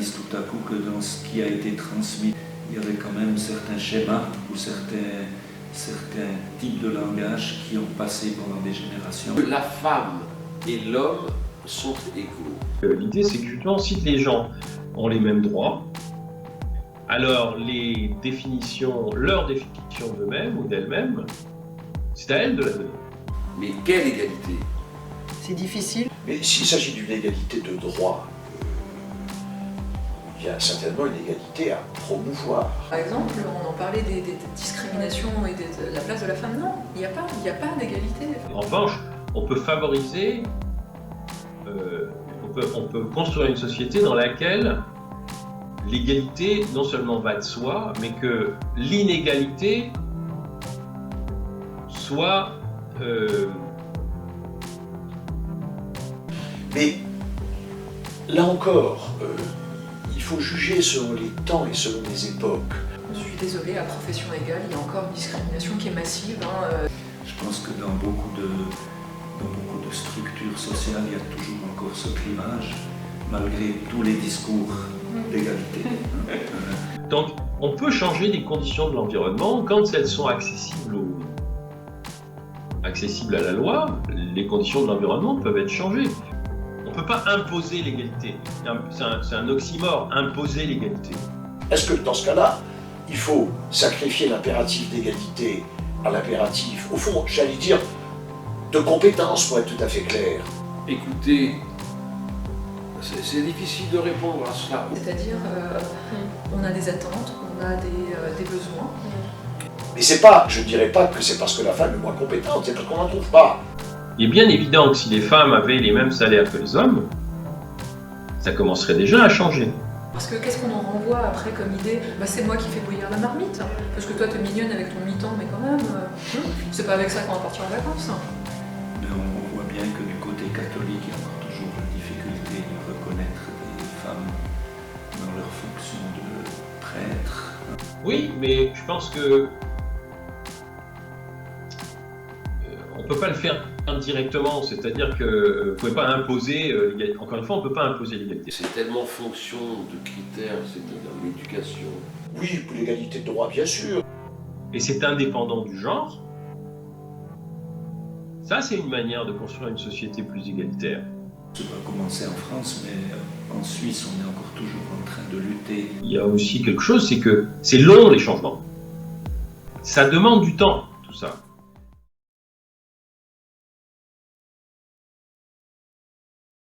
réalise tout à coup que dans ce qui a été transmis, il y avait quand même certains schémas ou certains types de langage qui ont passé pendant des générations. La femme et l'homme sont égaux. L'idée, c'est que justement, si les gens ont les mêmes droits, alors leurs définitions d'eux-mêmes ou d'elles-mêmes, c'est à elles de la donner. Mais quelle égalité? C'est difficile. Mais s'il s'agit d'une égalité de droit, il y a certainement une égalité à promouvoir. Par exemple, on en parlait des discriminations et de la place de la femme. Non, il n'y a pas d'égalité. En revanche, on peut favoriser, on peut construire une société dans laquelle l'égalité non seulement va de soi, mais que l'inégalité soit... Mais là encore, il faut juger selon les temps et selon les époques. Je suis désolée, à profession égale, il y a encore une discrimination qui est massive. Je pense que dans beaucoup de structures sociales, il y a toujours encore ce clivage, malgré tous les discours d'égalité. Donc, on peut changer les conditions de l'environnement quand elles sont accessibles à la loi. Les conditions de l'environnement peuvent être changées. On ne peut pas imposer l'égalité. C'est un oxymore, imposer l'égalité. Est-ce que dans ce cas-là, il faut sacrifier l'impératif d'égalité à l'impératif, au fond, j'allais dire, de compétence, pour être tout à fait clair? Écoutez, c'est difficile de répondre à cela. C'est-à-dire, on a des attentes, on a des besoins. Mais c'est pas, je ne dirais pas que c'est parce que la femme est moins compétente, c'est parce qu'on n'en trouve pas. Il est bien évident que si les femmes avaient les mêmes salaires que les hommes, ça commencerait déjà à changer. Parce que qu'est-ce qu'on en renvoie après comme idée? C'est moi qui fais bouillir la marmite. Parce que toi, t'es mignonne avec ton mi-temps, mais quand même, c'est pas avec ça qu'on va partir en vacances. Mais on voit bien que du côté catholique, il y a encore toujours la difficulté de reconnaître des femmes dans leur fonction de prêtre. Oui, mais je pense que on ne peut pas le faire indirectement, c'est-à-dire que vous ne pouvez pas imposer l'égalité. Encore une fois, on ne peut pas imposer l'égalité. C'est tellement fonction de critères, c'est-à-dire l'éducation. Oui, pour l'égalité de droit, bien sûr. Et c'est indépendant du genre. Ça, c'est une manière de construire une société plus égalitaire. Ça va commencer en France, mais en Suisse, on est encore toujours en train de lutter. Il y a aussi quelque chose, c'est que c'est long les changements. Ça demande du temps, tout ça.